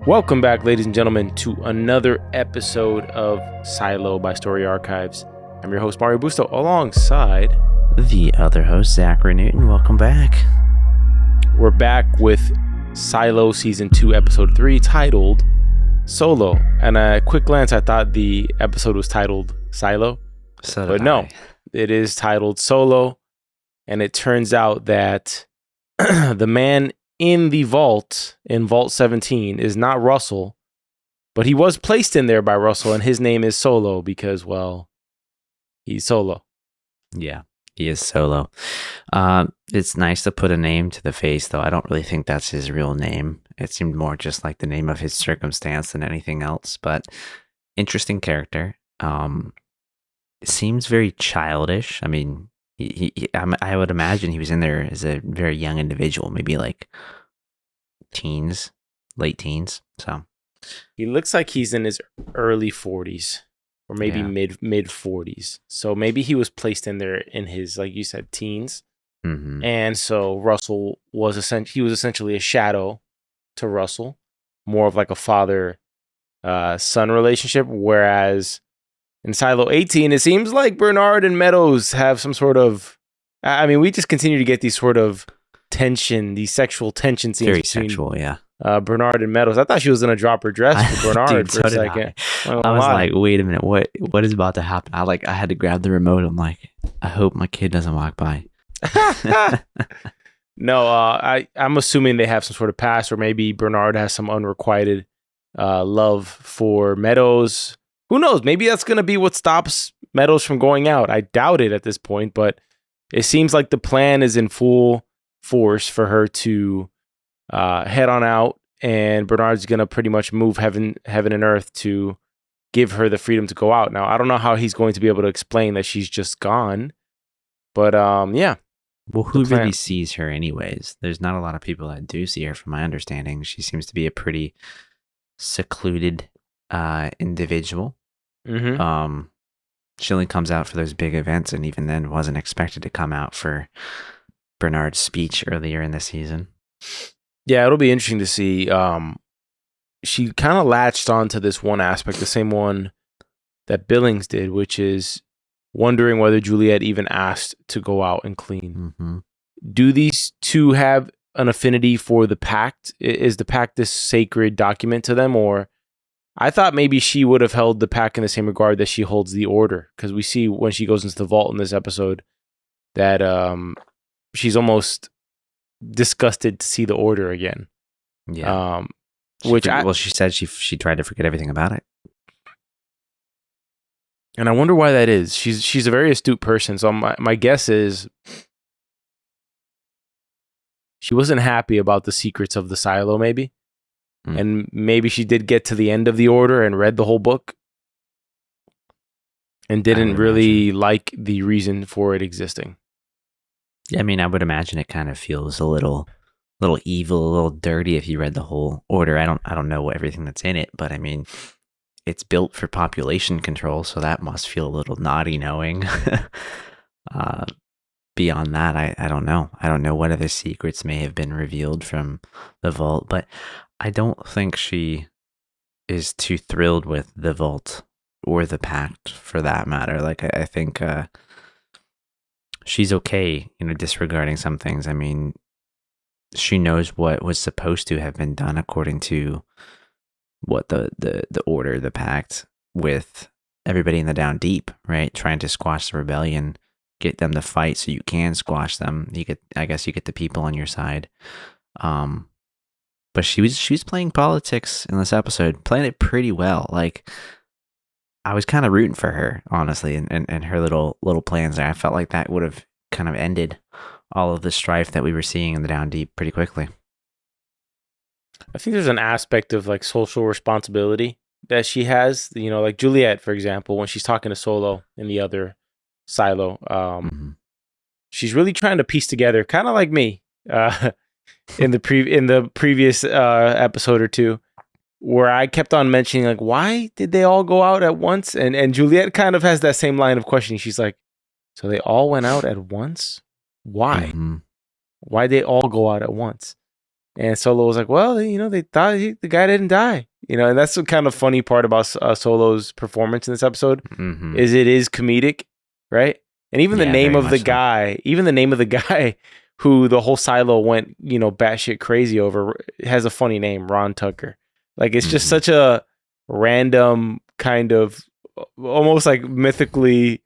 Welcome back, ladies and gentlemen, to another episode of Silo by Story Archives. I'm your host, Mario Busto, alongside the other host, Zachary Newton. Welcome back. We're back with Silo Season 2, Episode 3, titled Solo. And a quick glance, I thought the episode was titled Silo. But no, it is titled Solo. And it turns out that the man in the vault, in Vault 17, is not Russell, but he was placed in there by Russell, and his name is Solo because, well, he's Solo. Yeah, he is Solo. It's nice to put a name to the face, though. I don't really think that's his real name. It seemed more just like the name of his circumstance than anything else, but interesting character. It seems very childish. I mean, I would imagine he was in there as a very young individual, maybe like teens, late teens. So he looks like he's in his early 40s or maybe mid 40s. So maybe he was placed in there in his, like you said, teens. Mm-hmm. And so Russell was essentially a shadow to Russell, more of like a father son relationship, whereas in Silo 18, it seems like Bernard and Meadows have some sort of... I mean, we just continue to get these sort of tension, these sexual tension scenes. Very sexual, yeah. Bernard and Meadows. I thought she was going to drop her dress for Bernard for a second. I was like, wait a minute, what is about to happen? I had to grab the remote. I'm like, I hope my kid doesn't walk by. No, I'm assuming they have some sort of past, or maybe Bernard has some unrequited love for Meadows. Who knows? Maybe that's going to be what stops Meadows from going out. I doubt it at this point, but it seems like the plan is in full force for her to head on out, and Bernard's going to pretty much move heaven and earth to give her the freedom to go out. Now, I don't know how he's going to be able to explain that she's just gone, but yeah. Well, who really sees her anyways? There's not a lot of people that do see her, from my understanding. She seems to be a pretty secluded individual. Mm-hmm. She only comes out for those big events, and even then wasn't expected to come out for Bernard's speech earlier in the season. Yeah, it'll be interesting to see. She kind of latched onto this one aspect, the same one that Billings did, which is wondering whether Juliet even asked to go out and clean. Mm-hmm. Do these two have an affinity for the pact? Is the pact this sacred document to them, or... I thought maybe she would have held the pack in the same regard that she holds the order, because we see when she goes into the vault in this episode that she's almost disgusted to see the order again. Yeah. She said she tried to forget everything about it. And I wonder why that is. She's a very astute person, so my guess is she wasn't happy about the secrets of the silo, maybe. And maybe she did get to the end of the order and read the whole book and didn't really like the reason for it existing. Yeah, I mean, I would imagine it kind of feels a little evil, a little dirty if you read the whole order. I don't know everything that's in it, but I mean, it's built for population control, so that must feel a little naughty knowing. Beyond that, I don't know. I don't know what other secrets may have been revealed from the vault, but I don't think she is too thrilled with the vault or the pact for that matter. Like, I think she's okay, disregarding some things. I mean, she knows what was supposed to have been done according to what the order, the pact with everybody in the down deep, right? Trying to squash the rebellion, get them to fight so you can squash them. I guess you get the people on your side. But she was playing politics in this episode, playing it pretty well. Like, I was kind of rooting for her, honestly, and her little plans there. I felt like that would have kind of ended all of the strife that we were seeing in the down deep pretty quickly. I think there's an aspect of like social responsibility that she has. Like Juliet, for example, when she's talking to Solo in the other silo, she's really trying to piece together, kind of like me. In the previous episode or two, where I kept on mentioning like, why did they all go out at once? And Juliet kind of has that same line of questioning. She's like, so they all went out at once? Why? Mm-hmm. Why they all go out at once? And Solo was like, well, they thought the guy didn't die. And that's the kind of funny part about Solo's performance in this episode is it is comedic, right? And even the name of the guy, who the whole silo went, batshit crazy over, has a funny name, Ron Tucker. Like, it's just such a random kind of almost like mythically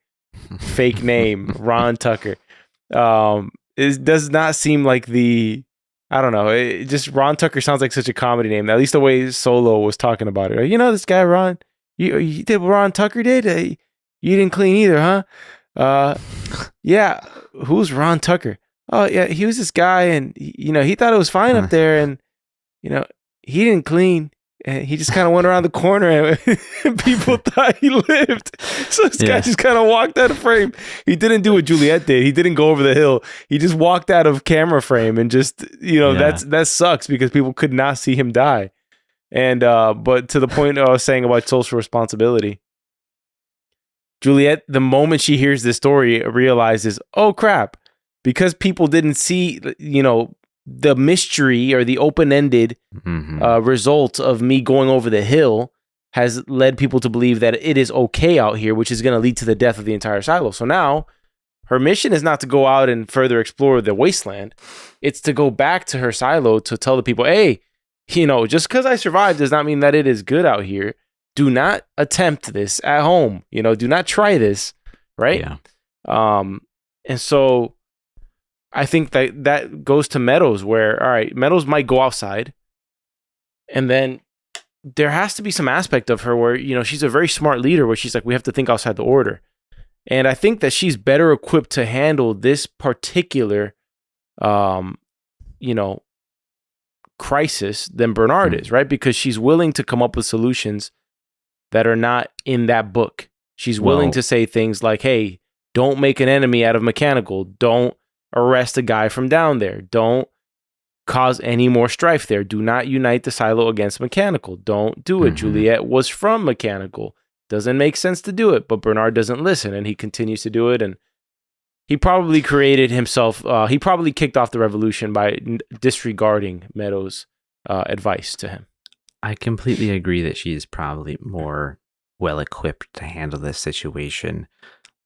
fake name, Ron Tucker. It does not seem like I don't know. It just Ron Tucker sounds like such a comedy name. At least the way Solo was talking about it. This guy Ron. You did what Ron Tucker did. You didn't clean either, huh? Yeah. Who's Ron Tucker? Oh yeah, he was this guy, and he thought it was fine up there, and he didn't clean. And he just kind of went around the corner and people thought he lived. So this guy just kind of walked out of frame. He didn't do what Juliet did. He didn't go over the hill. He just walked out of camera frame and just, that sucks because people could not see him die. And, but to the point I was saying about social responsibility, Juliet, the moment she hears this story, realizes, oh crap, because people didn't see, the mystery or the open-ended result of me going over the hill has led people to believe that it is okay out here, which is going to lead to the death of the entire silo. So now her mission is not to go out and further explore the wasteland. It's to go back to her silo to tell the people, hey, just because I survived does not mean that it is good out here. Do not attempt this at home. Do not try this. Right. Yeah. And so I think that goes to Meadows, where, all right, Meadows might go outside, and then there has to be some aspect of her where, she's a very smart leader where she's like, we have to think outside the order. And I think that she's better equipped to handle this particular, crisis than Bernard is, right? Because she's willing to come up with solutions that are not in that book. She's willing to say things like, hey, don't make an enemy out of mechanical. Don't arrest a guy from down there. Don't cause any more strife there. Do not unite the silo against mechanical. Don't do it. Juliet was from mechanical. Doesn't make sense to do it, but Bernard doesn't listen, and he continues to do it. And he probably created himself. He probably kicked off the revolution by disregarding Meadows' advice to him. I completely agree that she is probably more well equipped to handle this situation.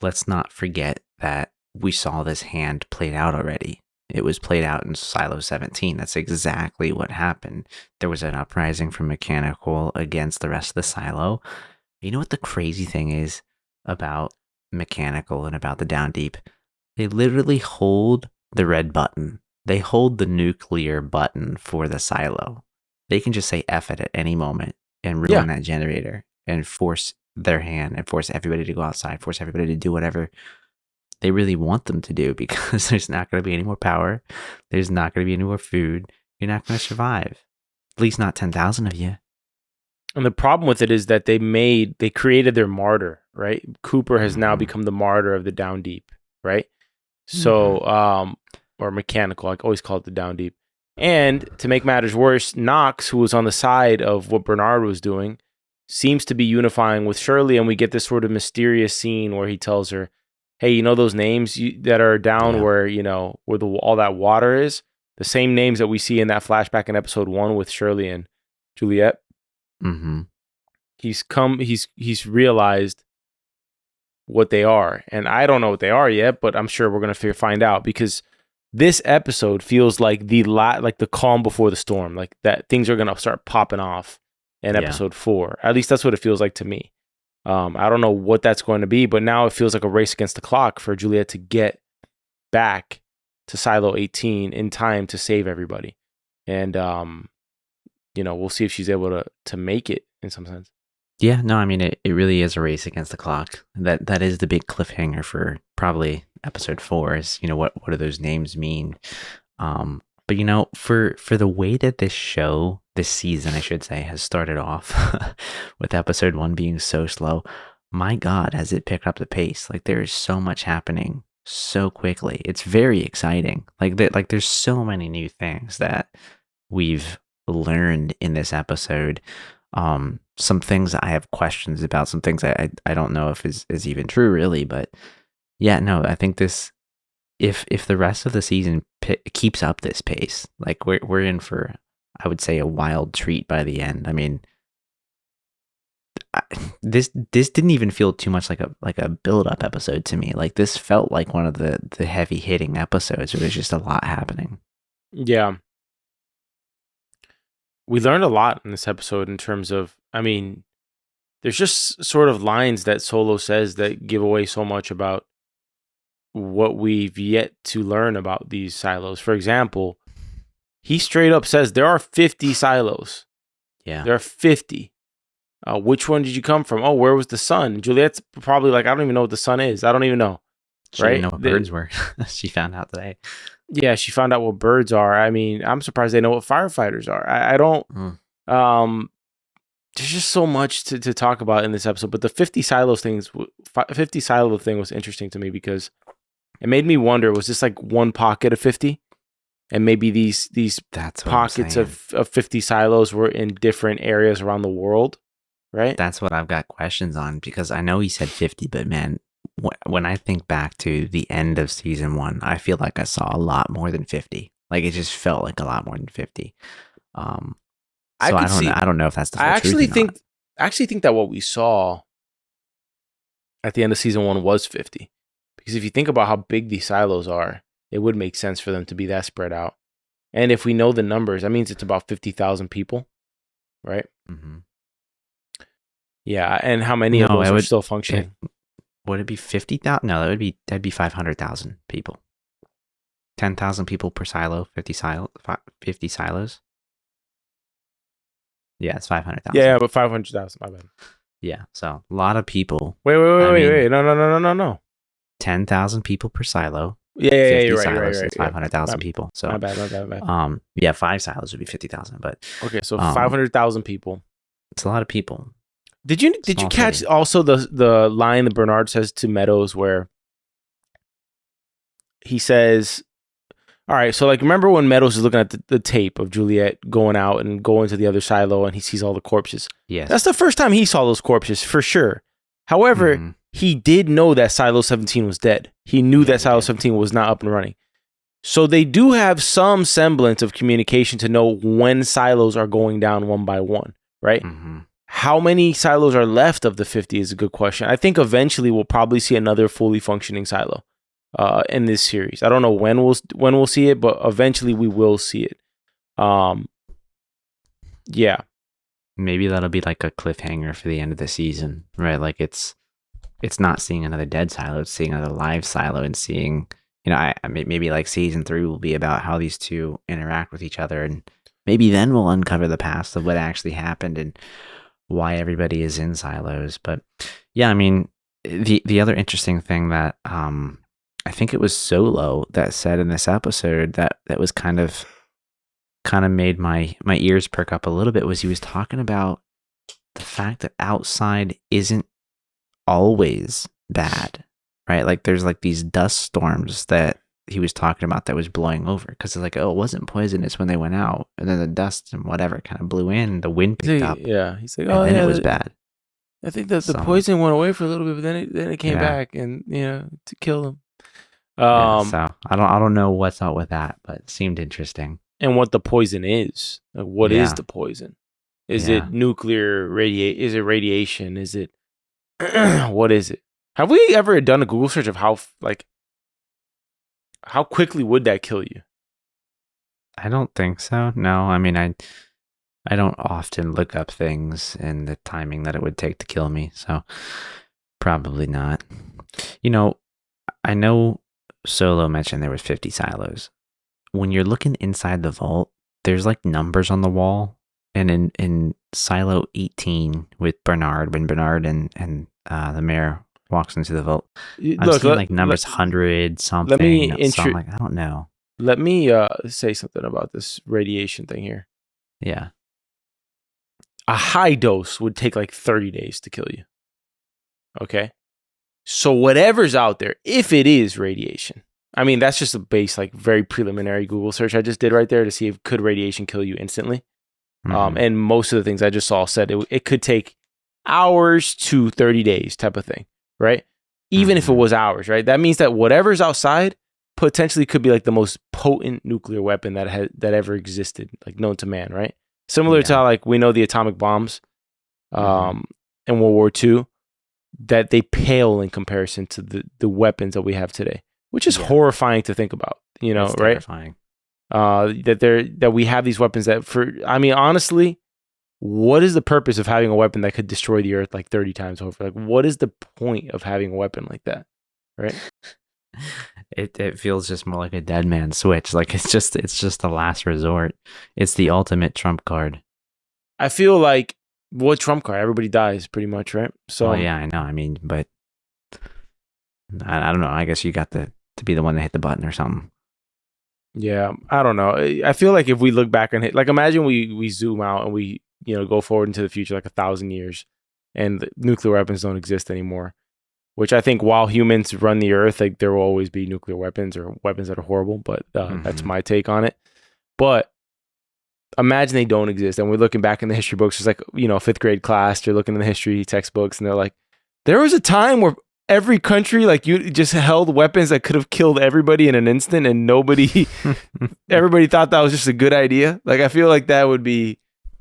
Let's not forget that we saw this hand played out already. It was played out in Silo 17. That's exactly what happened. There was an uprising from mechanical against the rest of the silo. You know what the crazy thing is about mechanical and about the down deep? They literally hold the red button. They hold the nuclear button for the silo. They can just say F it at any moment and ruin that generator and force their hand and force everybody to go outside, force everybody to do whatever they really want them to do, because there's not going to be any more power. There's not going to be any more food. You're not going to survive. At least not 10,000 of you. And the problem with it is that they created their martyr, right? Cooper has now become the martyr of the down deep, right? So, or mechanical, I always call it the down deep. And to make matters worse, Knox, who was on the side of what Bernard was doing, seems to be unifying with Shirley. And we get this sort of mysterious scene where he tells her, hey, those names that are down where, where all that water is, the same names that we see in that flashback in episode 1 with Shirley and Juliet. He's realized what they are. And I don't know what they are yet, but I'm sure we're going to find out, because this episode feels like the calm before the storm, like that things are going to start popping off in episode 4. At least that's what it feels like to me. I don't know what that's going to be, but now it feels like a race against the clock for Juliet to get back to Silo 18 in time to save everybody. And, we'll see if she's able to make it in some sense. Yeah, no, I mean, it really is a race against the clock. That is the big cliffhanger for probably episode 4 is, what do those names mean? But, for the way that this season, I should say, has started off with episode 1 being so slow, my God, has it picked up the pace? Like, there is so much happening so quickly. It's very exciting. Like there's so many new things that we've learned in this episode. Some things I have questions about, some things I don't know if is even true, really. But yeah, no, I think this, if the rest of the season keeps up this pace. Like we're in for, I would say, a wild treat by the end. I mean, this didn't even feel too much like a build up episode to me. Like this felt like one of the heavy hitting episodes. There was just a lot happening. Yeah. We learned a lot in this episode in terms of, I mean, there's just sort of lines that Solo says that give away so much about what we've yet to learn about these silos. For example, he straight up says there are 50 silos. Yeah. There are 50. Which one did you come from? Oh, where was the sun? Juliet's probably like, I don't even know what the sun is. I don't even know. She right? didn't know what birds were. She found out today. Yeah, she found out what birds are. I mean, I'm surprised they know what firefighters are. I don't. There's just so much to talk about in this episode. But the 50 silo thing was interesting to me because it made me wonder: was this like one pocket of 50? And maybe these pockets of 50 silos were in different areas around the world, right? That's what I've got questions on, because I know he said 50, but man, when I think back to the end of season 1, I feel like I saw a lot more than 50. Like it just felt like a lot more than 50. So I don't know if that's the full truth. I actually think that what we saw at the end of season 1 was 50. Because if you think about how big these silos are, it would make sense for them to be that spread out. And if we know the numbers, that means it's about 50,000 people, right? Mm-hmm. Yeah, and how many of those are still functioning? Would it be 50,000? No, that'd be 500,000 people. 10,000 people per silo, 50 silos. Yeah, it's 500,000. Yeah, but 500,000, my bad. Yeah, so a lot of people. Wait. No. 10,000 people per silo. Yeah, you're right. It's 500,000 people. So my bad. Yeah, 5 silos would be 50,000. But okay, so 500,000 people. It's a lot of people. Did you catch also the line that Bernard says to Meadows where he says, all right, so like remember when Meadows is looking at the tape of Juliet going out and going to the other silo and he sees all the corpses? Yes. That's the first time he saw those corpses for sure. However, he did know that Silo 17 was dead. He knew that Silo 17 was not up and running. So they do have some semblance of communication to know when silos are going down one by one, right? Mm-hmm. How many silos are left of the 50 is a good question. I think eventually we'll probably see another fully functioning silo in this series. I don't know when we'll see it, but eventually we will see it. Yeah. Maybe that'll be like a cliffhanger for the end of the season, right? Like it's not seeing another dead silo, it's seeing another live silo and seeing, maybe like season 3 will be about how these two interact with each other, and maybe then we'll uncover the past of what actually happened and why everybody is in silos. But yeah, I mean, the other interesting thing that I think it was Solo that said in this episode that was kind of made my ears perk up a little bit was he was talking about the fact that outside isn't always bad, right? Like there's like these dust storms that he was talking about that was blowing over, because it's like, oh, it wasn't poisonous when they went out, and then the dust and whatever kind of blew in, the wind picked up. Yeah, he's like, oh, and then it was bad. I think that the poison went away for a little bit, but then it came back and to kill him. So I don't know what's up with that, but it seemed interesting. And what the poison is? Like, what is the poison? Is it nuclear radiation? Is it radiation? Is it what is it? Have we ever done a Google search of how quickly would that kill you? I don't think so. No, I mean, I don't often look up things and the timing that it would take to kill me, so probably not. I know Solo mentioned there was 50 silos. When you're looking inside the vault, there's like numbers on the wall, and in silo 18 with Bernard, when Bernard and the mayor walks into the vault, I'm seeing like numbers 100 something. So I'm like, I don't know. Let me say something about this radiation thing here. Yeah. A high dose would take like 30 days to kill you. Okay? So whatever's out there, if it is radiation, I mean, that's just a base, like very preliminary Google search I just did right there to see if could radiation kill you instantly. Mm-hmm. And most of the things I just saw said it could take hours to 30 days type of thing, right? Even if it was hours, right? That means that whatever's outside potentially could be like the most potent nuclear weapon that ever existed, like known to man, right? Similar to how like we know the atomic bombs in World War II, that they pale in comparison to the weapons that we have today, which is horrifying to think about, you know, It's right? terrifying. That we have these weapons I mean, honestly, what is the purpose of having a weapon that could destroy the earth like 30 times over? Like, what is the point of having a weapon like that, right? It feels just more like a dead man switch. Like it's just a last resort. It's the ultimate trump card. I feel like what trump card? Everybody dies pretty much, right? So well, yeah, I know. I mean, but I don't know. I guess you got to be the one to hit the button or something. Yeah, I don't know. I feel like if we look back and like imagine we zoom out and we go forward into the future like 1,000 years, and nuclear weapons don't exist anymore. Which I think while humans run the earth, like there will always be nuclear weapons or weapons that are horrible. But that's my take on it. But imagine they don't exist, and we're looking back in the history books. It's like fifth grade class. They're looking in the history textbooks, and they're like, there was a time where every country like you just held weapons that could have killed everybody in an instant, and everybody thought that was just a good idea. Like I feel like that would be,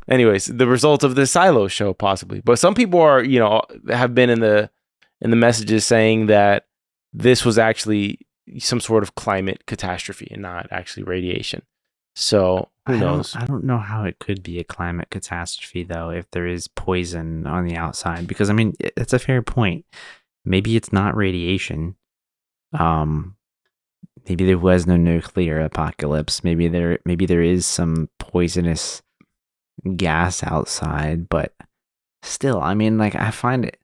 anyways, the result of the Silo show possibly. But some people are have been in the messages saying that this was actually some sort of climate catastrophe and not actually radiation. So who knows? I don't know how it could be a climate catastrophe though, if there is poison on the outside, because I mean, it's a fair point. Maybe it's not radiation. Maybe there was no nuclear apocalypse. Maybe there is some poisonous gas outside, but still, I mean, like I find it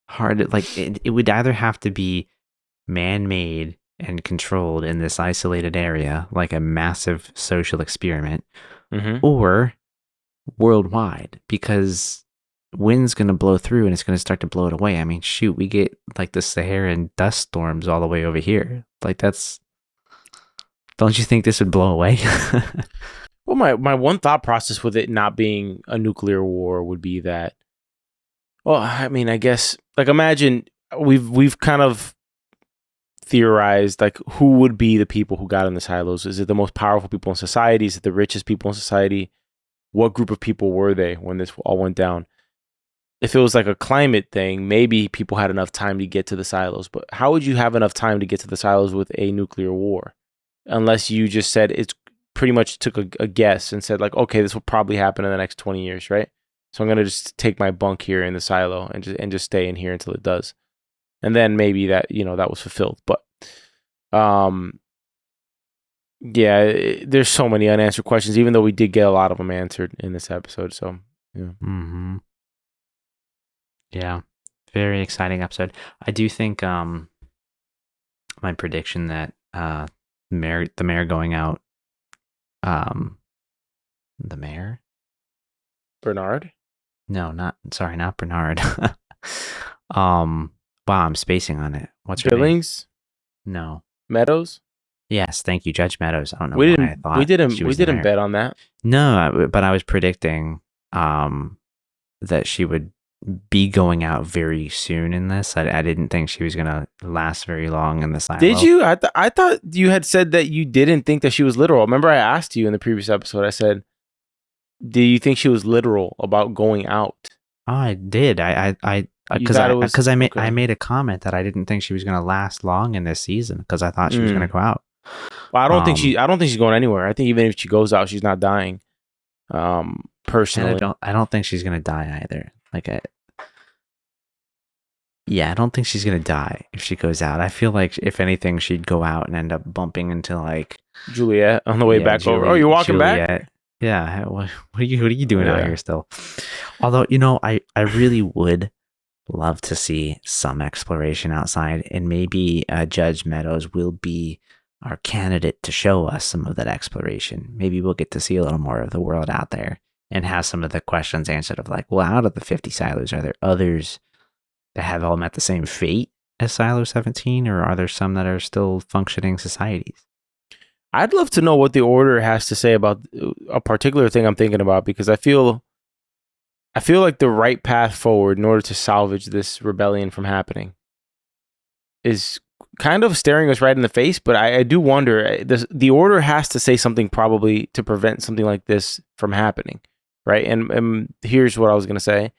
hard. Like it would either have to be man-made and controlled in this isolated area, like a massive social experiment, or worldwide, because wind's going to blow through and it's going to start to blow it away. I mean, shoot, we get like the Saharan dust storms all the way over here. Like don't you think this would blow away? Well, my one thought process with it not being a nuclear war would be that, well, I mean, I guess, like, imagine we've kind of theorized, like, who would be the people who got in the silos? Is it the most powerful people in society? Is it the richest people in society? What group of people were they when this all went down? If it was like a climate thing, maybe people had enough time to get to the silos. But how would you have enough time to get to the silos with a nuclear war? Unless you just said it's pretty much took a guess and said, like, okay, this will probably happen in the next 20 years, right? So I'm going to just take my bunk here in the silo and just stay in here until it does. And then maybe that, that was fulfilled. But yeah, there's so many unanswered questions, even though we did get a lot of them answered in this episode. So, yeah. Yeah, very exciting episode. I do think my prediction that the mayor going out, the mayor? Bernard? No, not Bernard. Wow, I'm spacing on it. What's her name? Billings? No. Meadows? Yes, thank you, Judge Meadows. I don't know why I thought we didn't bet on that. No, but I was predicting that she would be going out very soon in this. I didn't think she was gonna last very long in the silo. Did you? I thought you had said that you didn't think that she was literal. Remember, I asked you in the previous episode. I said, "Do you think she was literal about going out?" Oh, I did. Because I made a comment that I didn't think she was gonna last long in this season because I thought she was gonna go out. Well, I don't think she's going anywhere. I think even if she goes out, she's not dying. Personally, I don't think she's gonna die either. I don't think she's gonna die if she goes out. I feel like if anything, she'd go out and end up bumping into like Juliet on the way back over. Oh, you're walking back? Yeah. What are you doing out here still? Although I really would love to see some exploration outside, and maybe Judge Meadows will be our candidate to show us some of that exploration. Maybe we'll get to see a little more of the world out there and have some of the questions answered of like, well, out of the 50 silos, are there others that have all met the same fate as Silo 17, or are there some that are still functioning societies? I'd love to know what the Order has to say about a particular thing I'm thinking about, because I feel like the right path forward in order to salvage this rebellion from happening is kind of staring us right in the face, but I do wonder, the order has to say something probably to prevent something like this from happening, right? And here's what I was going to say.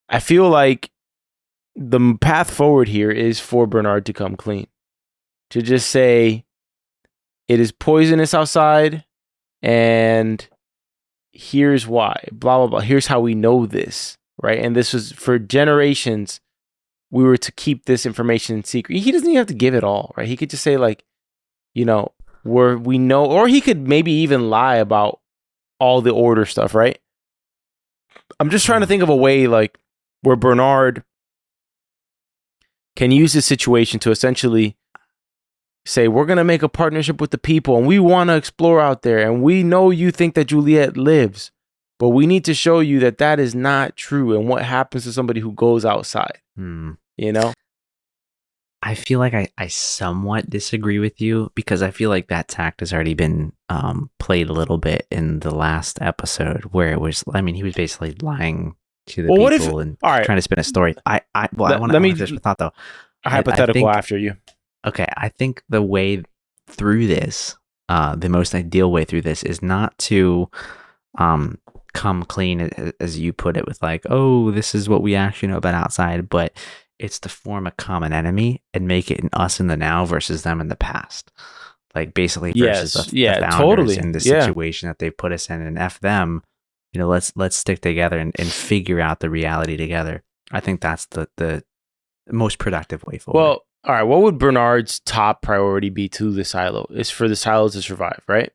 I feel like the path forward here is for Bernard to come clean, to just say it is poisonous outside, and here's why, blah, blah, blah. Here's how we know this, right? And this was for generations. We were to keep this information secret. He doesn't even have to give it all, right? He could just say, like, we know, or he could maybe even lie about all the order stuff, right? I'm just trying to think of a way, like, where Bernard can use this situation to essentially say, we're going to make a partnership with the people, and we want to explore out there, and we know you think that Juliet lives, but we need to show you that that is not true, and what happens to somebody who goes outside. You know? I feel like I somewhat disagree with you, because I feel like that tact has already been played a little bit in the last episode, where it was, I mean, he was basically lying to the people and trying to spin a story. I want to finish my thought, though. A hypothetical after you. Okay, I think the way through this, the most ideal way through this, is not to come clean, as you put it, with like, oh, this is what we actually know about outside, but it's to form a common enemy and make it an us in the now versus them in the past. Like, basically versus the founders in the situation that they put us in, and F them. You know, let's stick together and figure out the reality together. I think that's the most productive way forward. Well, all right, what would Bernard's top priority be to the silo? Is for the silo to survive, right?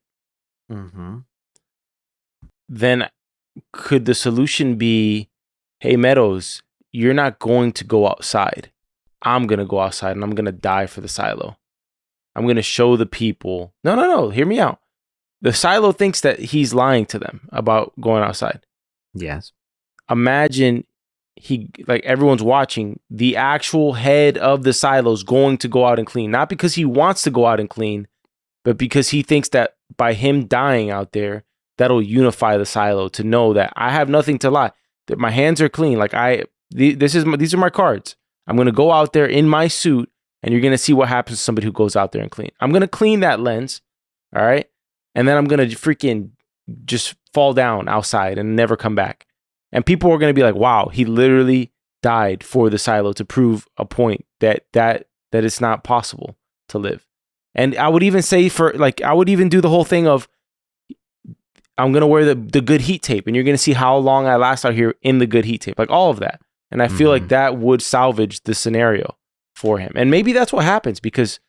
Mm-hmm. Then could the solution be, hey, Meadows, you're not going to go outside. I'm going to go outside, and I'm going to die for the silo. I'm going to show the people. No, hear me out. The silo thinks that he's lying to them about going outside. Yes. Imagine everyone's watching, the actual head of the silo's going to go out and clean. Not because he wants to go out and clean, but because he thinks that by him dying out there, that'll unify the silo to know that I have nothing to lie. That my hands are clean. Like these are my cards. I'm going to go out there in my suit, and you're going to see what happens to somebody who goes out there and clean. I'm going to clean that lens. All right. And then I'm going to freaking just fall down outside and never come back. And people are going to be like, wow, he literally died for the silo to prove a point that it's not possible to live. And I would even say I would even do the whole thing of, I'm going to wear the good heat tape, and you're going to see how long I last out here in the good heat tape, like all of that. And I feel like that would salvage the scenario for him. And maybe that's what happens, because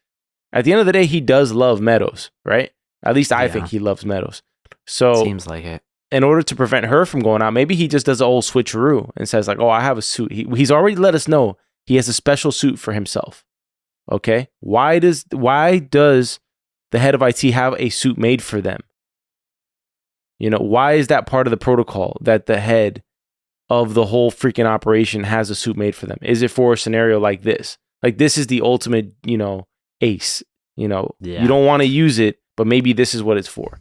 at the end of the day, he does love Meadows, right? At least I think he loves Meadows. So seems like it. In order to prevent her from going out, maybe he just does the old switcheroo and says, like, oh, I have a suit. He's already let us know he has a special suit for himself. Okay? Why does the head of IT have a suit made for them? You know, why is that part of the protocol that the head of the whole freaking operation has a suit made for them? Is it for a scenario like this? Like, this is the ultimate, ace. You don't want to use it, but maybe this is what it's for.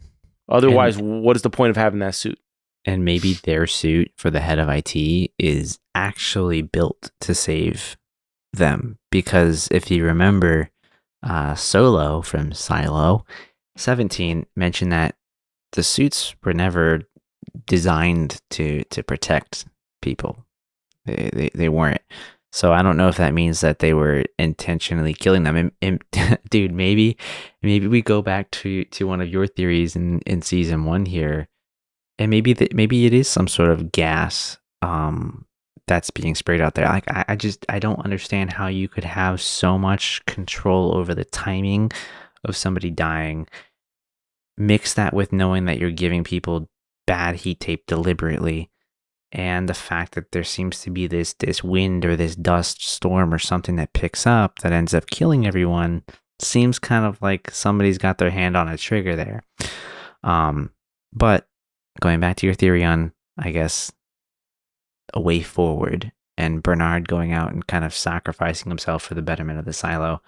Otherwise, what is the point of having that suit? And maybe their suit for the head of IT is actually built to save them. Because if you remember, Solo from Silo 17 mentioned that the suits were never designed to protect people. They weren't. So I don't know if that means that they were intentionally killing them. And dude, maybe we go back to one of your theories in season 1 here, and maybe it is some sort of gas that's being sprayed out there. Like I don't understand how you could have so much control over the timing of somebody dying. Mix that with knowing that you're giving people bad heat tape deliberately. And the fact that there seems to be this wind or this dust storm or something that picks up that ends up killing everyone seems kind of like somebody's got their hand on a trigger there. But going back to your theory on, I guess, a way forward and Bernard going out and kind of sacrificing himself for the betterment of the silo,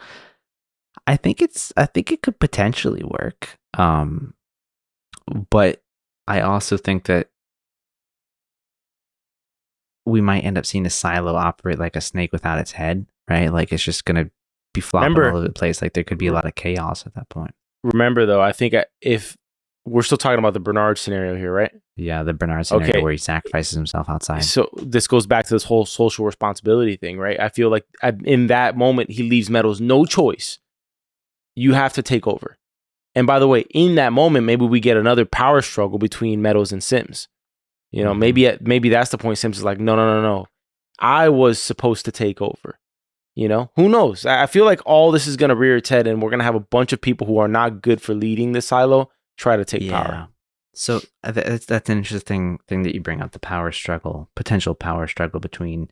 I think it could potentially work. But I also think that we might end up seeing a silo operate like a snake without its head, right? Like it's just going to be flopping all Remember, over the place. Like there could be a lot of chaos at that point. remember though, I think if we're still talking about the Bernard scenario here, right? Yeah, the Bernard scenario Okay. where he sacrifices himself outside. So this goes back to this whole social responsibility thing, right? I feel like in that moment, he leaves Meadows no choice. You have to take over. And by the way, in that moment, maybe we get another power struggle between Meadows and Sims. You know, maybe that's the point. Sims is like, no. I was supposed to take over. You know, who knows? I feel like all this is going to rear its head, and we're going to have a bunch of people who are not good for leading the silo try to take power. So that's an interesting thing that you bring up, the potential power struggle between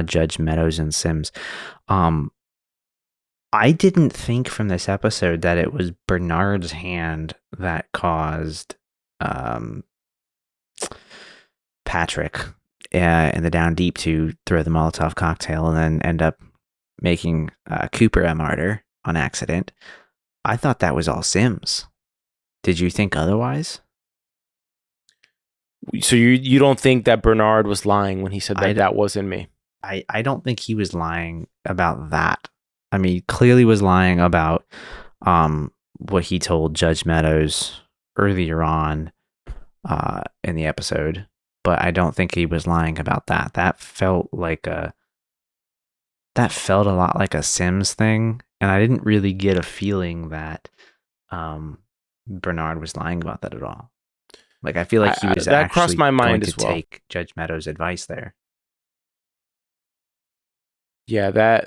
Judge Meadows and Sims. I didn't think from this episode that it was Bernard's hand that caused Patrick in the Down Deep to throw the Molotov cocktail and then end up making Cooper a martyr on accident. I thought that was all Sims. Did you think otherwise? So you don't think that Bernard was lying when he said that wasn't me? I don't think he was lying about that. I mean, he clearly was lying about what he told Judge Meadows earlier on in the episode, but I don't think he was lying about that. That felt a lot like a Sims thing, and I didn't really get a feeling that Bernard was lying about that at all. Like, I feel like he was that crossed my mind going as to well. take Judge Meadows' advice there. Yeah, that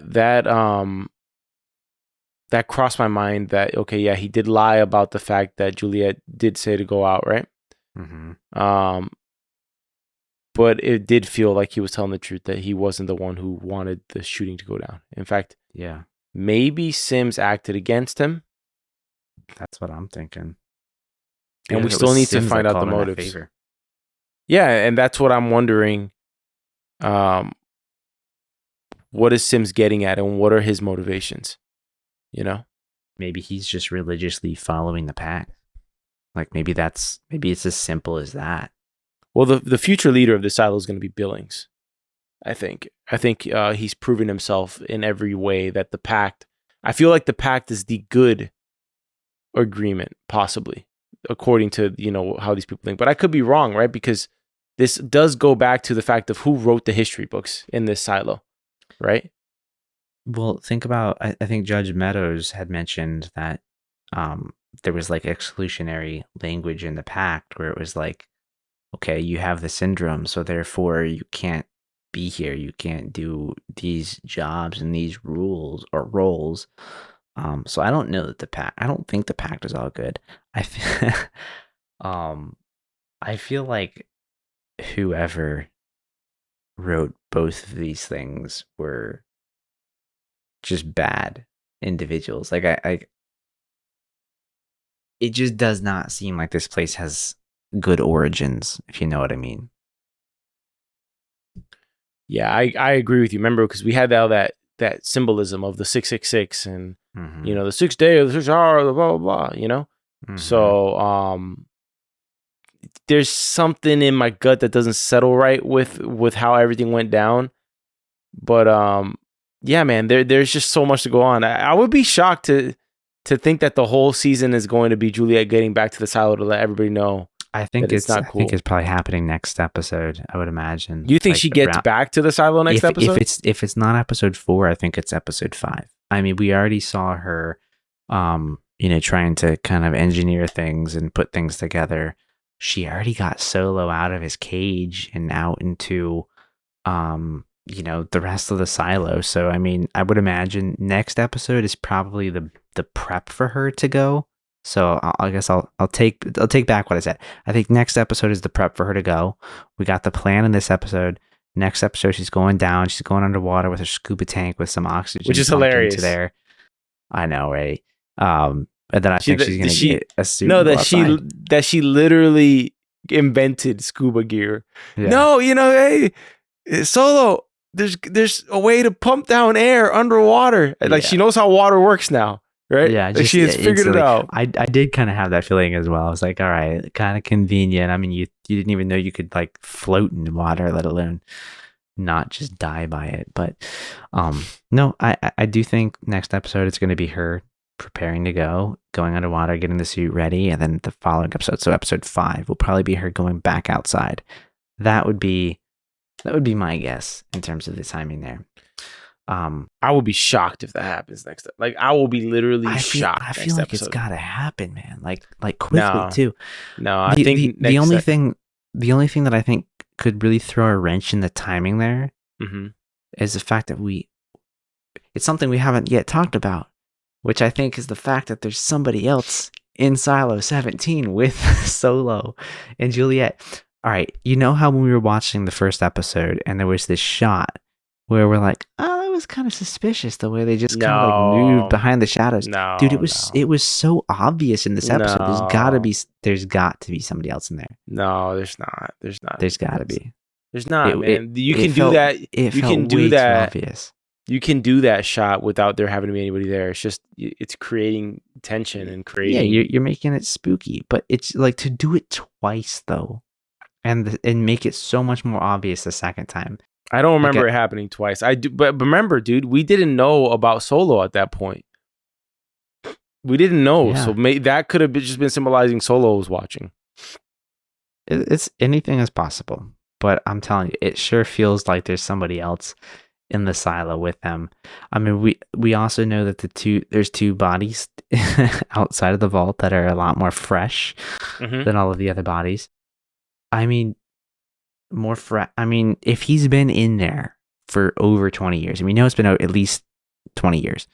crossed my mind that, okay, yeah, he did lie about the fact that Juliet did say to go out, right? Mm-hmm. But it did feel like he was telling the truth, that he wasn't the one who wanted the shooting to go down. In fact, yeah, maybe Sims acted against him. That's what I'm thinking. And we still need to find out the motives. Yeah, and that's what I'm wondering. What is Sims getting at, and what are his motivations? You know, maybe he's just religiously following the pack. Like maybe it's as simple as that. Well, the future leader of the silo is going to be Billings. I think he's proven himself in every way that the pact. I feel like the pact is the good agreement, possibly, according to how these people think. But I could be wrong, right? Because this does go back to the fact of who wrote the history books in this silo, right? Well, think about, I think Judge Meadows had mentioned that there was like exclusionary language in the pact where it was like, okay, you have the syndrome, so therefore you can't be here. You can't do these jobs and these rules or roles. So I don't know that I don't think the pact is all good. I feel like whoever wrote both of these things were just bad individuals. Like it just does not seem like this place has good origins, if you know what I mean. Yeah, I agree with you. Remember, because we had that symbolism of the 666 and the 6th day of the 6th hour, blah blah blah. So there's something in my gut that doesn't settle right with how everything went down. But yeah, man, there's just so much to go on. I would be shocked to think that the whole season is going to be Juliet getting back to the silo to let everybody know. I think it's not cool. I think it's probably happening next episode, I would imagine. You think she gets back to the silo next episode? If it's not episode 4, I think it's episode 5. I mean, we already saw her trying to kind of engineer things and put things together. She already got Solo out of his cage and out into the rest of the silo. So I mean, I would imagine next episode is probably the prep for her to go. So I guess I'll take back what I said. I think next episode is the prep for her to go. We got the plan in this episode. Next episode, she's going down. She's going underwater with her scuba tank with some oxygen, which is hilarious. Into there, I know, right? And then I think she's going to get a suit. No, that she literally invented scuba gear. Yeah. No, hey, Solo, there's a way to pump down air underwater. Like she knows how water works now. Right? Yeah, she has figured it out. I did kind of have that feeling as well. I was like, all right, kind of convenient. I mean, you didn't even know you could like float in water, let alone not just die by it. But no, I do think next episode it's going to be her preparing to going underwater, getting the suit ready, and then the following episode, so episode 5, will probably be her going back outside. That would be my guess in terms of the timing there. I will be shocked if that happens next. Like, I will be literally shocked. I feel like episode. it's gotta happen, man. Like quickly too. No, I think the only thing that I think could really throw a wrench in the timing there is the fact that it's something we haven't yet talked about, which I think is the fact that there's somebody else in Silo 17 with Solo and Juliet. All right, you know how when we were watching the first episode and there was this shot where we're like, oh, that was kind of suspicious the way they just kind of like moved behind the shadows. No, dude, it was so obvious in this episode. No. There's got to be somebody else in there. No, there's not. There's not. There's got to be. There's not, man. You can do that. You can do that. Obvious. You can do that shot without there having to be anybody there. It's just it's creating tension and creating. Yeah, you're making it spooky, but it's like to do it twice though, and make it so much more obvious the second time. I don't remember it happening twice. I do, but remember, dude, we didn't know about Solo at that point. We didn't know, so that could have just been symbolizing Solo was watching. It's anything is possible, but I'm telling you, it sure feels like there's somebody else in the silo with them. I mean, we also know that there's 2 bodies outside of the vault that are a lot more fresh than all of the other bodies. I mean, if he's been in there for over 20 years, and we know it's been at least 20 years,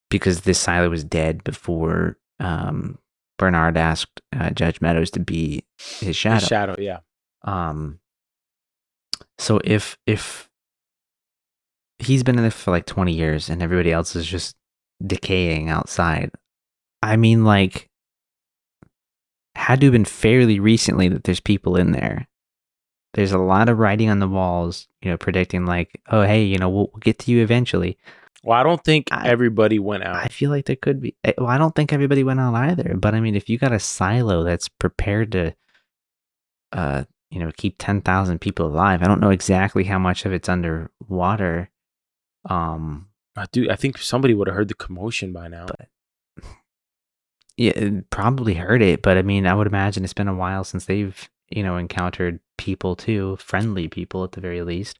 because this silo was dead before Bernard asked Judge Meadows to be his shadow. His shadow, yeah. So if he's been in there for like 20 years and everybody else is just decaying outside, I mean, like, had to have been fairly recently that there's people in there. There's a lot of writing on the walls, predicting like, oh, hey, we'll get to you eventually. Well, I don't think everybody went out. I feel like there could be. Well, I don't think everybody went out either. But I mean, if you got a silo that's prepared to, keep 10,000 people alive, I don't know exactly how much of it's underwater. Dude, I think somebody would have heard the commotion by now. But, yeah, probably heard it. But I mean, I would imagine it's been a while since they've, encountered people too, friendly people at the very least.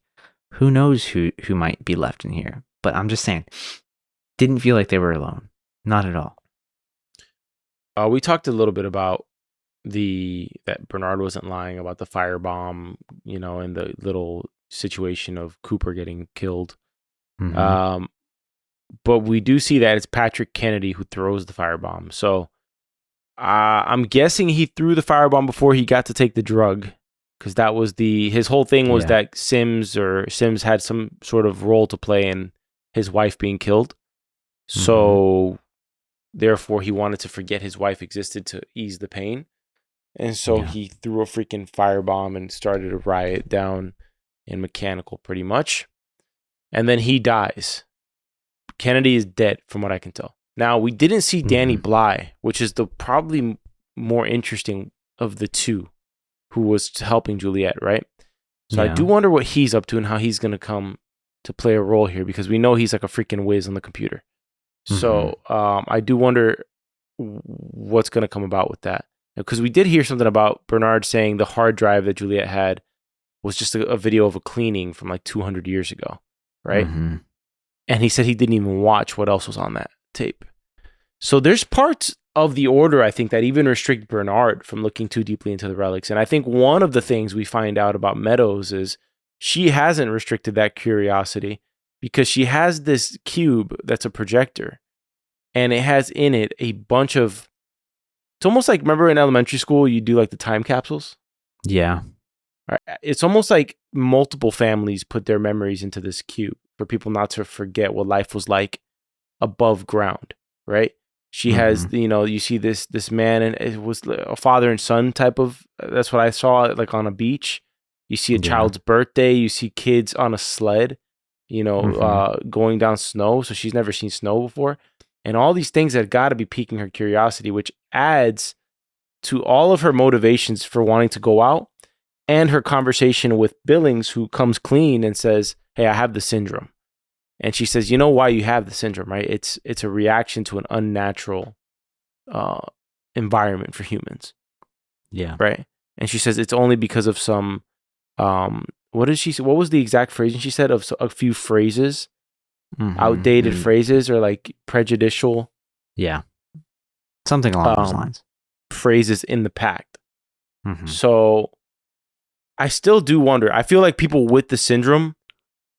Who knows who might be left in here? But I'm just saying, didn't feel like they were alone. Not at all. We talked a little bit about that Bernard wasn't lying about the firebomb, and the little situation of Cooper getting killed. But we do see that it's Patrick Kennedy who throws the firebomb. So I'm guessing he threw the firebomb before he got to take the drug, because that was his whole thing was that Sims had some sort of role to play in his wife being killed. So therefore he wanted to forget his wife existed to ease the pain. And so he threw a freaking firebomb and started a riot down in Mechanical pretty much. And then he dies. Kennedy is dead from what I can tell. Now, we didn't see Danny Bly, which is the probably more interesting of the two who was helping Juliet, right? So I do wonder what he's up to and how he's going to come to play a role here, because we know he's like a freaking whiz on the computer. So I do wonder what's going to come about with that. Because we did hear something about Bernard saying the hard drive that Juliet had was just a video of a cleaning from like 200 years ago, right? And he said he didn't even watch what else was on that tape. So there's parts of the order, I think, that even restrict Bernard from looking too deeply into the relics. And I think one of the things we find out about Meadows is she hasn't restricted that curiosity, because she has this cube that's a projector, and it has in it a bunch of, it's almost like, remember in elementary school, you do like the time capsules? Yeah. It's almost like multiple families put their memories into this cube for people not to forget what life was like above ground, right? She has, you see this man, and it was a father and son type of, that's what I saw, like on a beach. You see a child's birthday, you see kids on a sled, going down snow. So she's never seen snow before. And all these things that got to be piquing her curiosity, which adds to all of her motivations for wanting to go out. and her conversation with Billings, who comes clean and says, "Hey, I have the syndrome." And she says, "You know why you have the syndrome, right? It's a reaction to an unnatural environment for humans." Yeah. Right. And she says it's only because of some what was the exact phrasing she said, of a few phrases, outdated phrases, or like prejudicial, yeah, something along those lines, phrases in the pact. So I still do wonder. I feel like people with the syndrome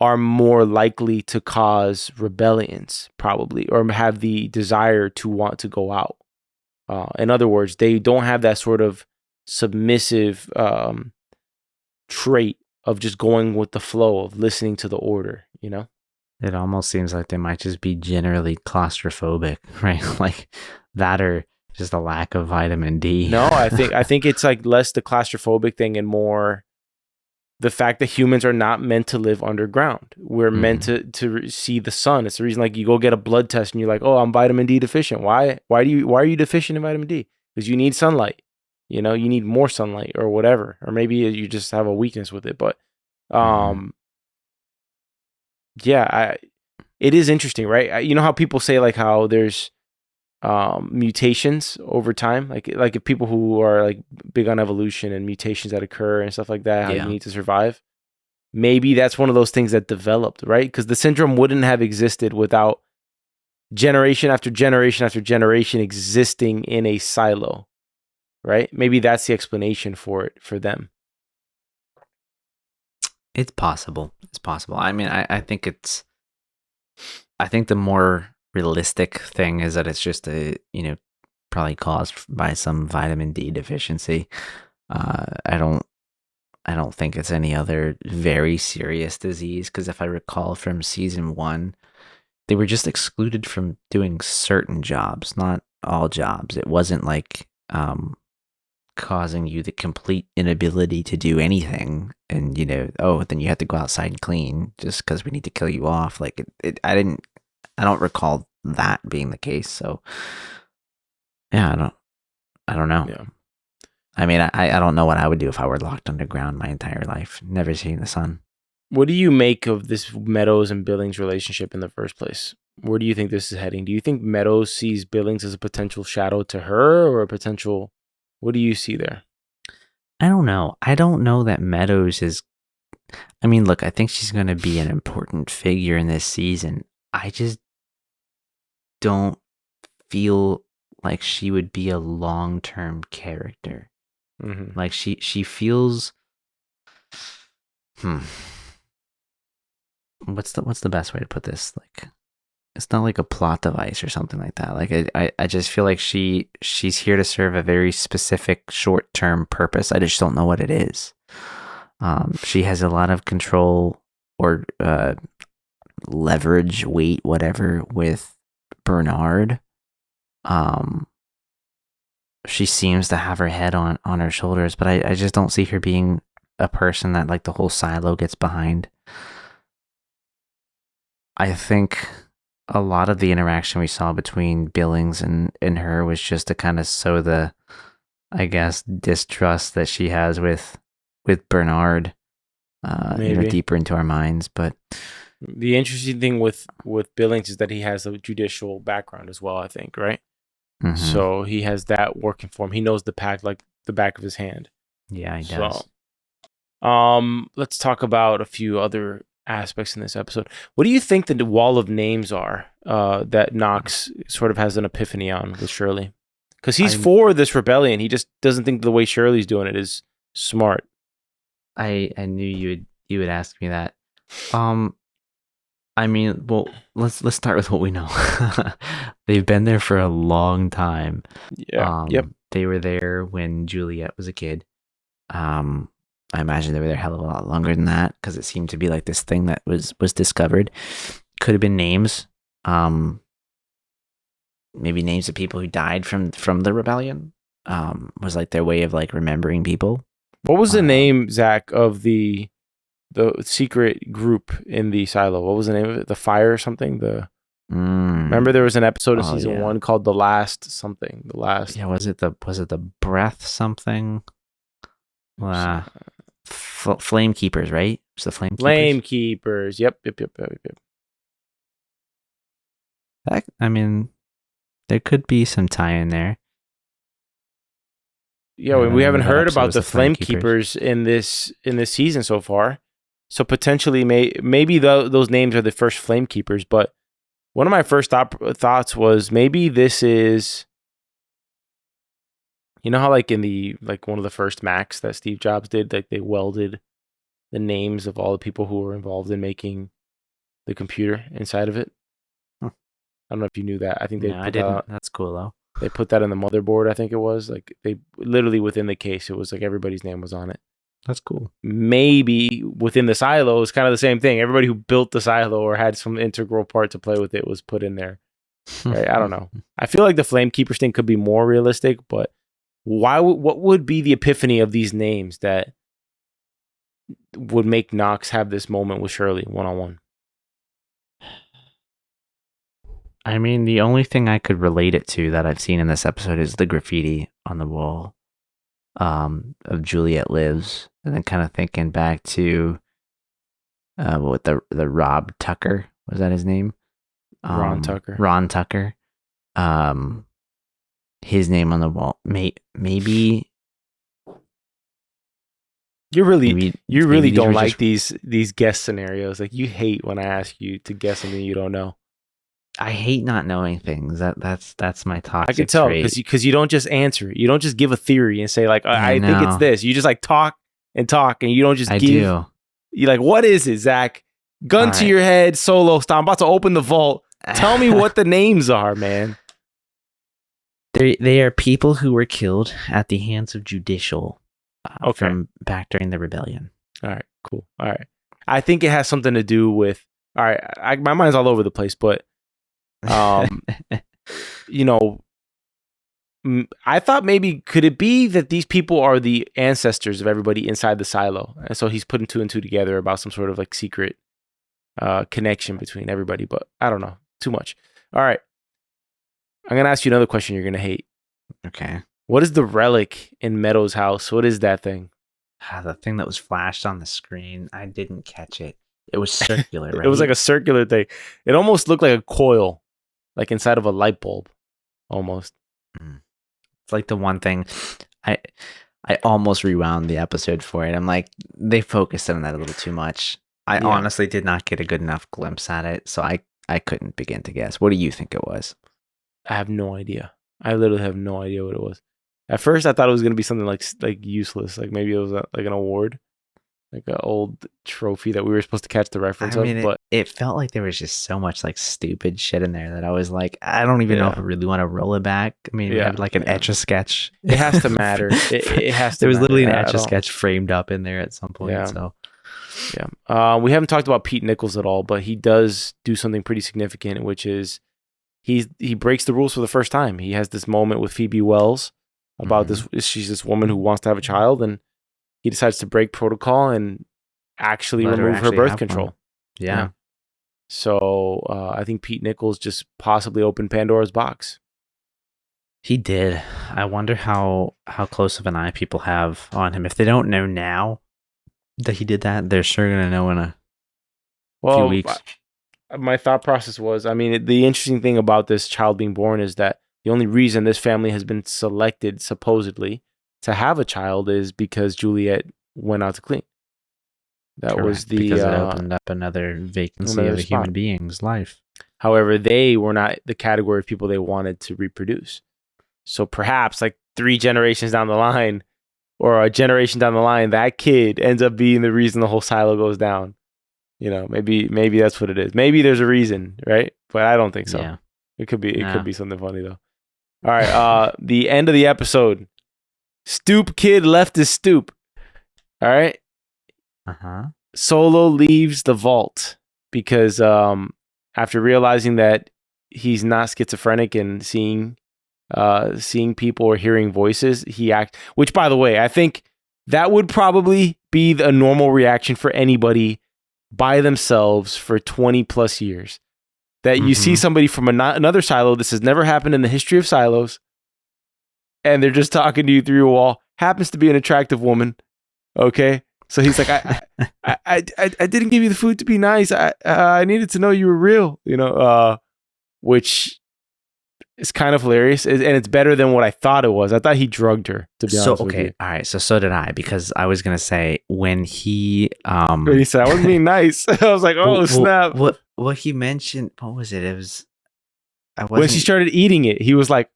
are more likely to cause rebellions, probably, or have the desire to want to go out. In other words, they don't have that sort of submissive trait of just going with the flow, of listening to the order, you know? It almost seems like they might just be generally claustrophobic, right? Like that, or just a lack of vitamin D. No, I think it's like less the claustrophobic thing and more the fact that humans are not meant to live underground. We're meant to see the sun. It's the reason, like, you go get a blood test and you're like, "Oh, I'm vitamin D deficient." Why are you deficient in vitamin D? Because you need sunlight. You know, you need more sunlight or whatever. Or maybe you just have a weakness with it. But yeah, it is interesting, right? You know how people say, like, how there's mutations over time, like if people who are like big on evolution and mutations that occur and stuff like that, how you need to survive. Maybe that's one of those things that developed, right? Because the syndrome wouldn't have existed without generation after generation after generation existing in a silo, right? Maybe that's the explanation for it for them. It's possible. I mean, I think the more realistic thing is that it's just probably caused by some vitamin D deficiency. I don't think it's any other very serious disease, because if I recall from season 1, they were just excluded from doing certain jobs, not all jobs. It wasn't like causing you the complete inability to do anything, and then you have to go outside and clean just because we need to kill you off. Like I don't recall that being the case. So yeah, I don't know. Yeah. I mean, I don't know what I would do if I were locked underground my entire life, never seeing the sun. What do you make of this Meadows and Billings relationship in the first place? Where do you think this is heading? Do you think Meadows sees Billings as a potential shadow to her, or a potential... What do you see there? I don't know. I don't know that Meadows is... I mean, look, I think she's going to be an important figure in this season. I just don't feel like she would be a long-term character. Like she feels... What's the best way to put this? Like, it's not like a plot device or something like that. Like I just feel like she's here to serve a very specific short-term purpose. I just don't know what it is. She has a lot of control or leverage, weight, whatever, with Bernard. She seems to have her head on her shoulders, but I just don't see her being a person that, like, the whole silo gets behind. I think a lot of the interaction we saw between Billings and her was just to kind of sow the, I guess, distrust that she has with Bernard, deeper into our minds. But the interesting thing with Billings is that he has a judicial background as well, I think, right? So he has that working for him. He knows the pact like the back of his hand. Yeah, he does. So, let's talk about a few other aspects in this episode. What do you think the wall of names are that Knox sort of has an epiphany on with Shirley? Because he's for this rebellion. He just doesn't think the way Shirley's doing it is smart. I knew you would ask me that. I mean, well, let's start with what we know. They've been there for a long time. Yeah. They were there when Juliet was a kid. I imagine they were there a hell of a lot longer than that, because it seemed to be like this thing that was discovered. Could have been names. Maybe names of people who died from the rebellion. Was like their way of like remembering people. What was the name, Zach, of the secret group in the silo? What was the name of it? The Fire or something? Remember there was an episode of season 1 called The Last something. The Last. Yeah, was it the Breath something? Flame Keepers, right? It's the Flame Keepers. Flame Keepers. Yep. I mean, there could be some tie in there. Yeah, we haven't heard about the Flame Keepers in this season so far. So potentially, maybe those names are the first Flame Keepers. But one of my first thoughts was maybe this is, you know how like in one of the first Macs that Steve Jobs did, like they welded the names of all the people who were involved in making the computer inside of it. I don't know if you knew that. I think they. No, I didn't. That's cool though. They put that in the motherboard. I think it was like they literally within the case. It was like everybody's name was on it. That's cool. Maybe within the silo is kind of the same thing. Everybody who built the silo or had some integral part to play with it was put in there. Right? I don't know. I feel like the Flame Keepers thing could be more realistic, but what would be the epiphany of these names that would make Knox have this moment with Shirley one-on-one? I mean, the only thing I could relate it to that I've seen in this episode is the graffiti on the wall of Juliet Lives. And then kind of thinking back to what the Rob Tucker, was that his name? Ron Tucker. Ron Tucker. His name on the wall. Maybe you really don't like these guess scenarios. Like you hate when I ask you to guess something you don't know. I hate not knowing things. That's my toxic I can tell because you don't just answer. You don't just give a theory and say like I think it's this. You just like talk, and you don't just give. Do. You're like, what is it, Zach? Gun to your head, solo style. I'm about to open the vault. Tell me what the names are, man. They are people who were killed at the hands of judicial from back during the rebellion. All right, cool. All right. I think it has something to do with, all right, my mind's all over the place, but, you know, I thought maybe, could it be that these people are the ancestors of everybody inside the silo? And so he's putting two and two together about some sort of like secret connection between everybody, but I don't know. Too much. All right. I'm going to ask you another question you're going to hate. Okay. What is the relic in Meadows' house? What is that thing? The thing that was flashed on the screen. I didn't catch it. It was circular, right? It was like a circular thing. It almost looked like a coil, like inside of a light bulb, almost. It's like the one thing I almost rewound the episode for it. I'm like, they focused on that a little too much. I honestly did not get a good enough glimpse at it, so I couldn't begin to guess. What do you think it was? I have no idea. I literally have no idea what it was. At first, I thought it was going to be something like useless. Like maybe it was like an award, like an old trophy that we were supposed to catch the reference of. But it felt like there was just so much like stupid shit in there that I was like, I don't even know if I really want to roll it back. I mean, we had like an Etch-a-Sketch. It has to matter. It has to. There was literally an Etch-a-Sketch framed up in there at some point. Yeah. So. Yeah. We haven't talked about Pete Nichols at all, but he does do something pretty significant, which is he breaks the rules for the first time. He has this moment with Phoebe Wells about this. She's this woman who wants to have a child, and he decides to break protocol and actually remove her birth control. Yeah. So I think Pete Nichols just possibly opened Pandora's box. He did. I wonder how close of an eye people have on him. If they don't know now that he did that, they're sure going to know in a few weeks. My thought process was, I mean, the interesting thing about this child being born is that the only reason this family has been selected, supposedly, to have a child is because Juliet went out to clean. That Correct, was because it opened up another vacancy of a human being's life. However, they were not the category of people they wanted to reproduce. So perhaps like 3 generations down the line, or a generation down the line, that kid ends up being the reason the whole silo goes down. You know, maybe that's what it is. Maybe there's a reason, right? But I don't think so. Yeah. It could be something funny though. All right, the end of the episode. Stoop kid left his stoop. All right. Solo leaves the vault because after realizing that he's not schizophrenic and seeing people or hearing voices, which by the way, I think that would probably be a normal reaction for anybody by themselves for 20 plus years. That you see somebody from another silo, this has never happened in the history of silos, and they're just talking to you through a wall. Happens to be an attractive woman, okay? So he's like, I didn't give you the food to be nice. I needed to know you were real, which is kind of hilarious. And it's better than what I thought it was. I thought he drugged her, to be honest with you. All right. So did I, because I was going to say when he said, I wasn't being nice. I was like, oh, snap. What he mentioned, what was it? It was, when she started eating it, he was like,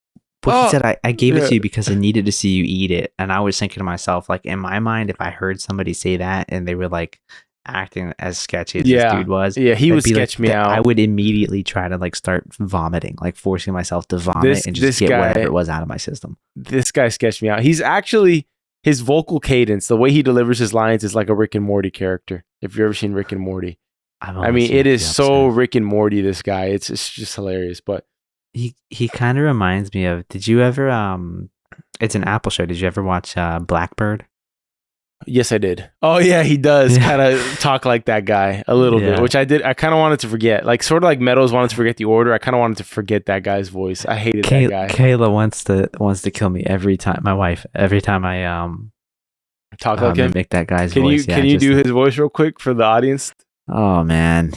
he said, I gave it to you because I needed to see you eat it. And I was thinking to myself, like, in my mind, if I heard somebody say that and they were like acting as sketchy as this dude was, he would sketch me out. I would immediately try to like start vomiting, like forcing myself to vomit and just get whatever it was out of my system. This guy sketched me out. He's actually, his vocal cadence, the way he delivers his lines is like a Rick and Morty character. If you've ever seen Rick and Morty. I mean, it is so Rick and Morty, this guy. It's just hilarious. But he kind of reminds me of, did you ever, it's an Apple show. Did you ever watch Blackbird? Yes, I did. Oh yeah, he does kind of talk like that guy a little bit, which I did. I kind of wanted to forget, like sort of like Meadows wanted to forget the order. I kind of wanted to forget that guy's voice. I hated that guy. Kayla wants to kill me every time. My wife, every time I talk like him, make that guy's voice. Can you do his voice real quick for the audience? Oh man,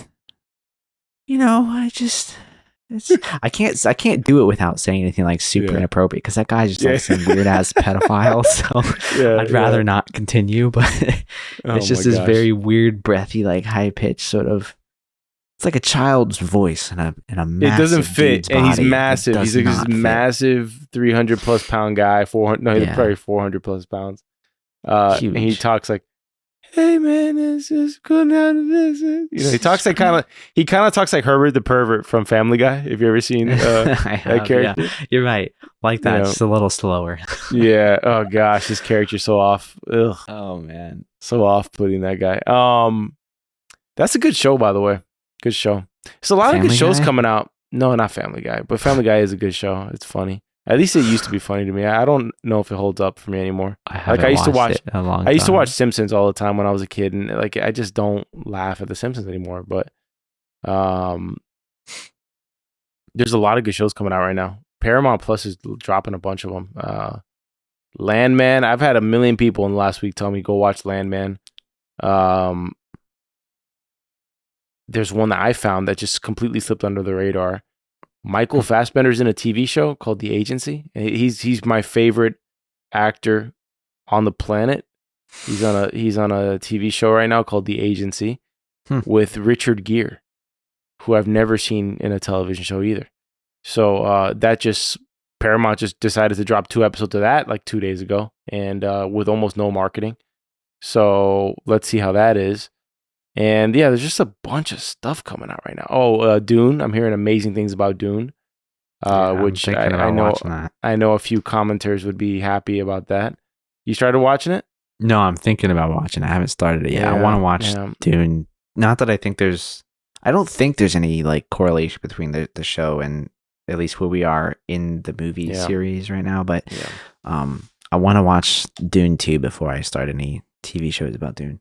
I can't do it without saying anything like super inappropriate, because that guy's just like some weird ass pedophile. So I'd rather not continue. But it's just this very weird, breathy, like high pitched sort of. It's like a child's voice in a massive. It doesn't fit, and he's massive. He's like this massive 300+ pound guy. 400. No, he's probably 400+ pounds. And he talks like, "Hey man, it's just going down to visit." He talks like he kind of talks like Herbert the pervert from Family Guy. Have you ever seen that character? Yeah. You're right, like that, just a little slower. Yeah. Oh gosh, his character's so off. Ugh. Oh man, so off-putting, that guy. That's a good show, by the way. Good show. There's a lot of good shows coming out. No, not Family Guy, but Family Guy is a good show. It's funny. At least it used to be funny to me. I don't know if it holds up for me anymore. I used to watch Simpsons all the time when I was a kid, and like I just don't laugh at the Simpsons anymore. But there's a lot of good shows coming out right now. Paramount Plus is dropping a bunch of them. Landman. I've had 1 million people in the last week tell me go watch Landman. There's one that I found that just completely slipped under the radar. Michael Fassbender's in a TV show called The Agency. He's my favorite actor on the planet. He's on a TV show right now called The Agency with Richard Gere, who I've never seen in a television show either. So Paramount just decided to drop 2 episodes of that like 2 days ago, and with almost no marketing. So let's see how that is. And yeah, there's just a bunch of stuff coming out right now. Oh, Dune. I'm hearing amazing things about Dune, which I know a few commenters would be happy about that. You started watching it? No, I'm thinking about watching it. I haven't started it yet. I want to watch Dune. Not that I don't think there's any like correlation between the show and at least where we are in the movie series right now. But I want to watch Dune 2 before I start any TV shows about Dune.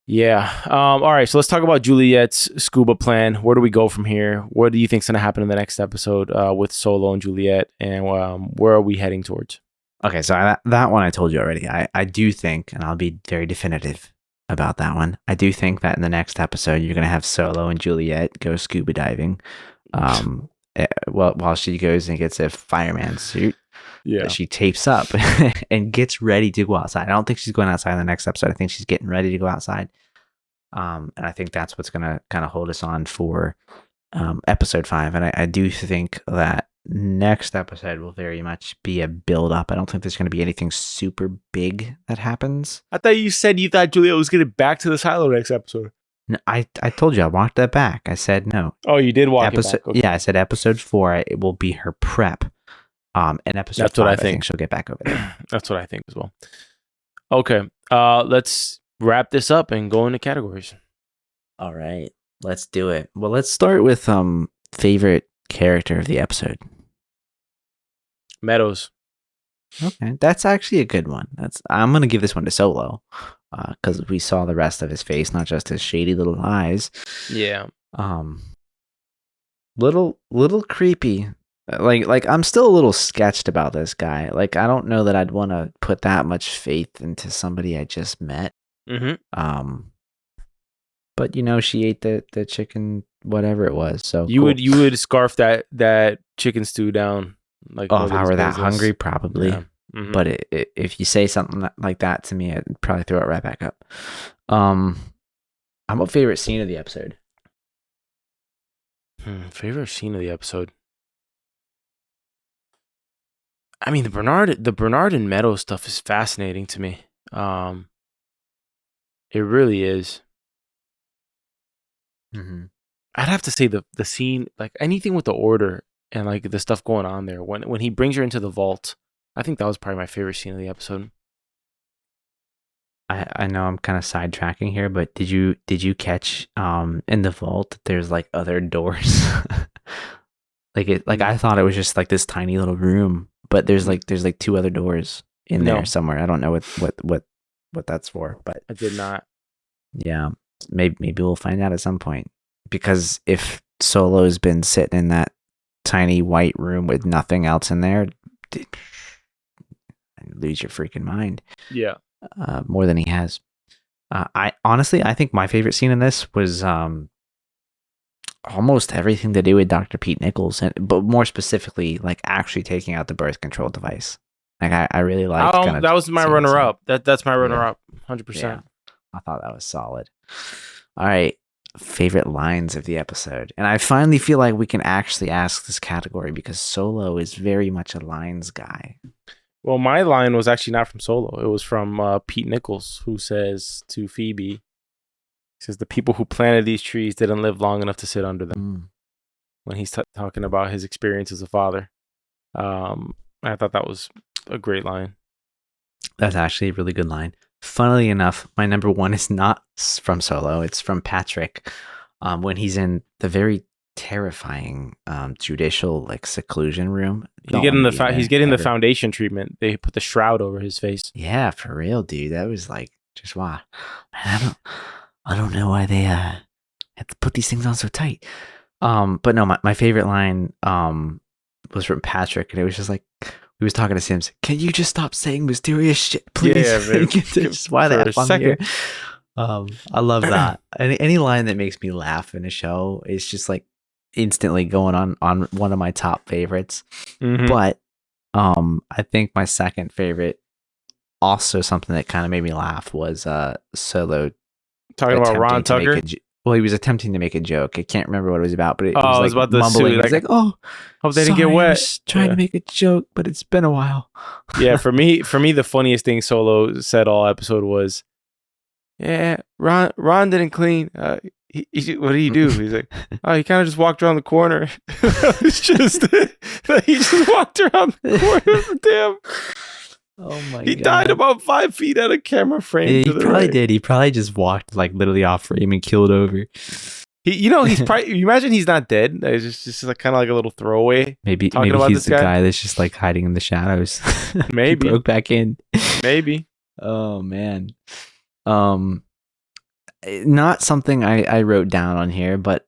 Yeah. All right. So let's talk about Juliet's scuba plan. Where do we go from here? What do you think's going to happen in the next episode with Solo and Juliet? And where are we heading towards? Okay. So that one I told you already. I do think, and I'll be very definitive about that one. I do think that in the next episode, you're going to have Solo and Juliet go scuba diving. While she goes and gets a fireman suit. Yeah, she tapes up and gets ready to go outside. I don't think she's going outside in the next episode. I think she's getting ready to go outside. And I think that's what's going to kind of hold us on for episode 5. And I do think that next episode will very much be a build up. I don't think there's going to be anything super big that happens. I thought you said you thought Juliet was getting back to the silo next episode. No, I told you I walked that back. I said no. Oh, you did walk it back. Okay. Yeah, I said episode 4. It will be her prep. And episode That's 5, what I think she'll get back over there. That's what I think as well. Okay, let's wrap this up and go into categories. All right, let's do it. Well, let's start with favorite character of the episode. Meadows. Okay, that's actually a good one. I'm gonna give this one to Solo, because we saw the rest of his face, not just his shady little eyes. Yeah. Little creepy. Like I'm still a little sketched about this guy. Like I don't know that I'd want to put that much faith into somebody I just met. Mm-hmm. But she ate the chicken, whatever it was. So You cool. would scarf that chicken stew down like Oh, if I nobody's were that business. hungry, probably. Yeah. Mm-hmm. But if you say something like that to me, I'd probably throw it right back up. How about favorite scene of the episode? Favorite scene of the episode. I mean, the Bernard and Meadows stuff is fascinating to me. It really is. Mm-hmm. I'd have to say the scene, like anything with the order and like the stuff going on there when he brings her into the vault. I think that was probably my favorite scene of the episode. I know I'm kind of sidetracking here, but did you catch in the vault there's like other doors? I thought it was just like this tiny little room, but there's like two other doors in there somewhere. I don't know what that's for, but I did not. Yeah, maybe we'll find out at some point, because if Solo's been sitting in that tiny white room with nothing else in there, lose your freaking mind. Yeah. More than he has. I think my favorite scene in this was almost everything to do with Dr. Pete Nichols, but more specifically, like actually taking out the birth control device. Like I really liked. That was my runner up. That's my runner up. 100%. Yeah. I thought that was solid. All right, favorite lines of the episode, and I finally feel like we can actually ask this category because Solo is very much a lines guy. Well, my line was actually not from Solo. It was from Pete Nichols, who says to Phoebe, he says, the people who planted these trees didn't live long enough to sit under them. When he's talking about his experience as a father. I thought that was a great line. That's actually a really good line. Funnily enough, my number one is not from Solo. It's from Patrick when he's in the very terrifying judicial like seclusion room. He's getting the foundation treatment. They put the shroud over his face. Yeah, for real, dude. That was like just wow. Man, I don't know why they had to put these things on so tight. But no, my favorite line was from Patrick, and it was just like he was talking to Sims. Can you just stop saying mysterious shit, please? Yeah, man. Just why the F I'm here. I love that. Any line that makes me laugh in a show is just like instantly going on one of my top favorites. Mm-hmm. But I think my second favorite, also something that kind of made me laugh, was Solo talking about Ron Tucker. He was attempting to make a joke. I can't remember what it was about, but it was about the mumbling. suit. It was like, "Oh, hope they didn't get wet." I was trying to make a joke, but it's been a while. Yeah, for me, the funniest thing Solo said all episode was, "Yeah, Ron didn't clean. What did he do?" He's like, "Oh, he kind of just walked around the corner." It's just he just walked around the corner. Damn. Oh my God. He died about 5 feet out of camera frame. Yeah, he probably did. He probably just walked like literally off frame and killed over. He's probably. You imagine he's not dead. It's just like kind of like a little throwaway. Maybe he's the guy that's just like hiding in the shadows. Maybe he broke back in. Maybe. Oh man. Not something I wrote down on here, but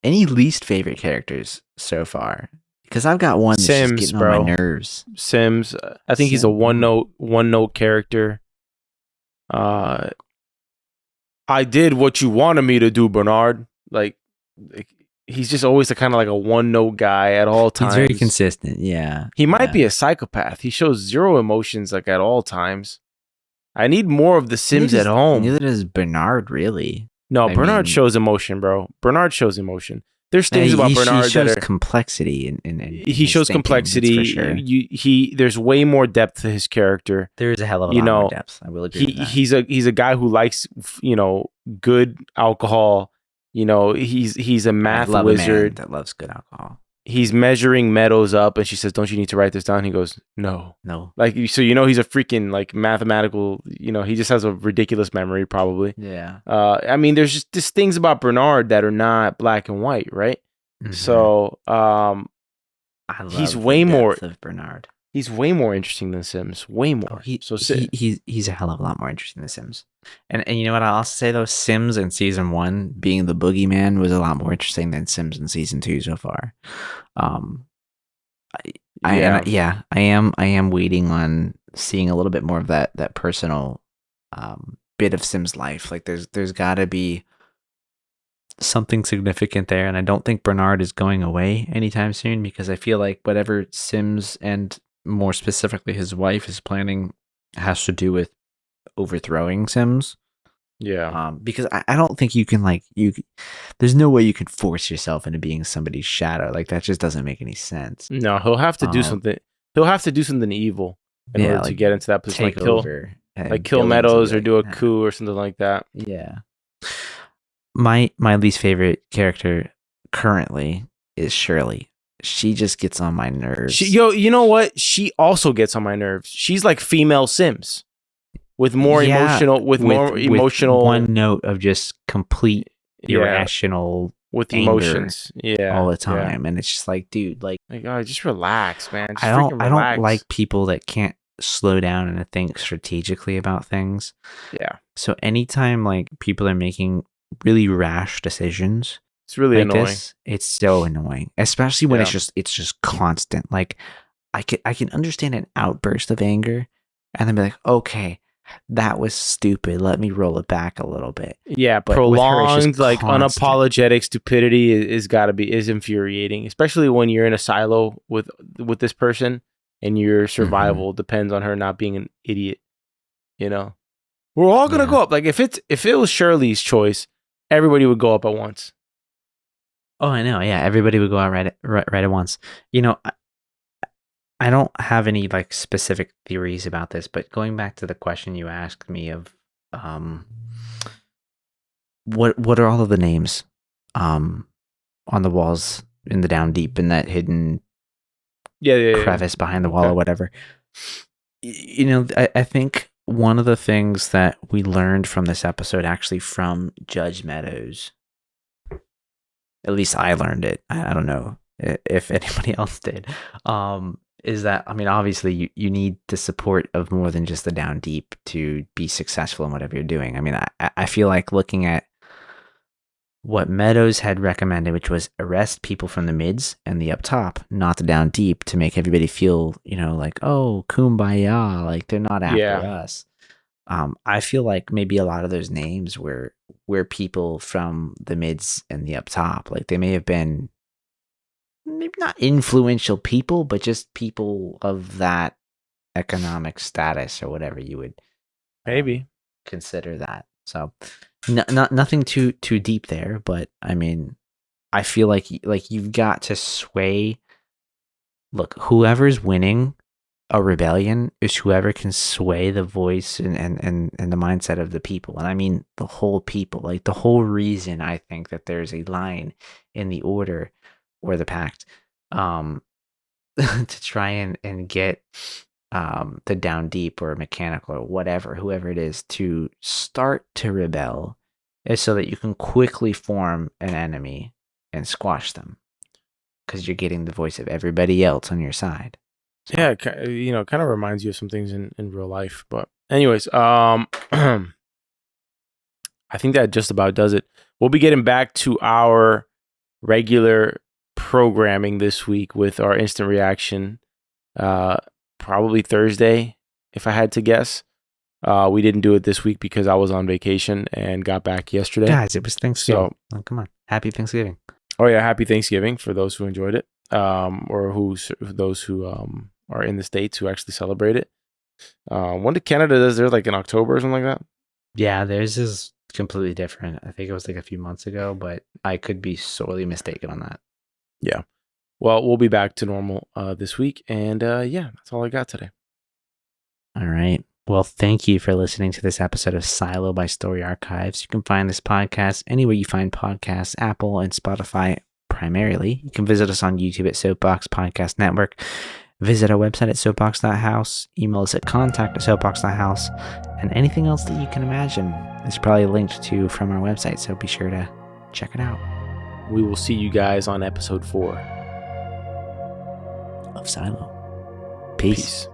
any least favorite characters so far? Because I've got one that's Sims, just getting bro. on my nerves. Sims. I think he's a one note character. I did what you wanted me to do, Bernard. Like he's just always kind of like a one note guy at all times. He's very consistent. Yeah. He might be a psychopath. He shows zero emotions like at all times. I need more of the Sims at home. Neither does Bernard, really. No, Bernard shows emotion, bro. Bernard shows emotion. There's things about Bernard he shows that are complexity in he shows thinking, complexity. for sure. There's way more depth to his character. There is a hell of a lot more depth. I will agree with that. He's a guy who likes good alcohol. He's a math wizard that loves good alcohol. He's measuring Meadows up, and she says, "Don't you need to write this down?" He goes, "No." Like, so he's a freaking like mathematical. He just has a ridiculous memory, probably. Yeah. I mean, there's just things about Bernard that are not black and white, right? Mm-hmm. So, he's way more of Bernard. He's way more interesting than Sims. Way more. He's a hell of a lot more interesting than Sims. And you know what I'll also say though, Sims in season 1 being the boogeyman was a lot more interesting than Sims in season 2 so far. I am waiting on seeing a little bit more of that personal bit of Sim's life. Like there's got to be something significant there, and I don't think Bernard is going away anytime soon, because I feel like whatever Sims and more specifically his wife is planning has to do with overthrowing Sims. Yeah. Because I don't think you can there's no way you can force yourself into being somebody's shadow. Like that just doesn't make any sense. No, he'll have to do something. He'll have to do something evil in order to get into that position, take over, kill Meadows or do a coup or something like that. Yeah. My least favorite character currently is Shirley. She just gets on my nerves. You know what? She also gets on my nerves. She's like female Sims with more emotional, with one note of just complete irrational with emotions, all the time, and it's just like, dude, like oh, just relax, man. Just I don't like people that can't slow down and think strategically about things. Yeah. So anytime like people are making really rash decisions, it's really annoying. It's so annoying, especially when it's just constant. Like I can understand an outburst of anger and then be like, okay, that was stupid, let me roll it back a little bit. Yeah, but prolonged like unapologetic stupidity is infuriating, especially when you're in a silo with this person and your survival depends on her not being an idiot. You know, we're all gonna go up. Like if it was Shirley's choice, everybody would go up at once. Oh, I know. Yeah, everybody would go out right at once. You know, I don't have any like specific theories about this, but going back to the question you asked me of, what are all of the names, on the walls in the down deep in that hidden, crevice behind the wall or whatever. You know, I think one of the things that we learned from this episode, actually from Judge Meadows, at least I learned it. I don't know if anybody else did. Is that, I mean, obviously you need the support of more than just the down deep to be successful in whatever you're doing. I mean, I feel like looking at what Meadows had recommended, which was arrest people from the mids and the up top, not the down deep, to make everybody feel, you know, like, oh, kumbaya, like they're not after us. I feel like maybe a lot of those names were people from the mids and the up top. Like they may have been maybe not influential people, but just people of that economic status or whatever you would maybe consider that. So nothing too deep there, but I mean, I feel like you've got to sway. Look, whoever's winning a rebellion is whoever can sway the voice and the mindset of the people. And I mean the whole people. Like the whole reason I think that there's a line in the order or the pact to try and get the down deep or mechanical or whatever, whoever it is, to start to rebel, is so that you can quickly form an enemy and squash them, because you're getting the voice of everybody else on your side. So. Yeah, you know, kind of reminds you of some things in real life. But anyways, I think that just about does it. We'll be getting back to our regular programming this week with our instant reaction, probably Thursday, if I had to guess. We didn't do it this week because I was on vacation and got back yesterday. Guys, it was Thanksgiving. So, come on. Happy Thanksgiving. Oh yeah, happy Thanksgiving for those who enjoyed it, or those who are in the States who actually celebrate it. When did Canada does theirs, like in October or something like that? Yeah, theirs is completely different. I think it was like a few months ago, but I could be sorely mistaken on that. Yeah. Well, we'll be back to normal this week, and yeah, that's all I got today. All right. Well, thank you for listening to this episode of Silo by Story Archives. You can find this podcast anywhere you find podcasts, Apple and Spotify primarily. You can visit us on YouTube at Soapbox Podcast Network. Visit our website at soapbox.house. Email us at contact@soapbox.house. And anything else that you can imagine is probably linked to from our website, so be sure to check it out. We will see you guys on episode 4 of Silo. Peace.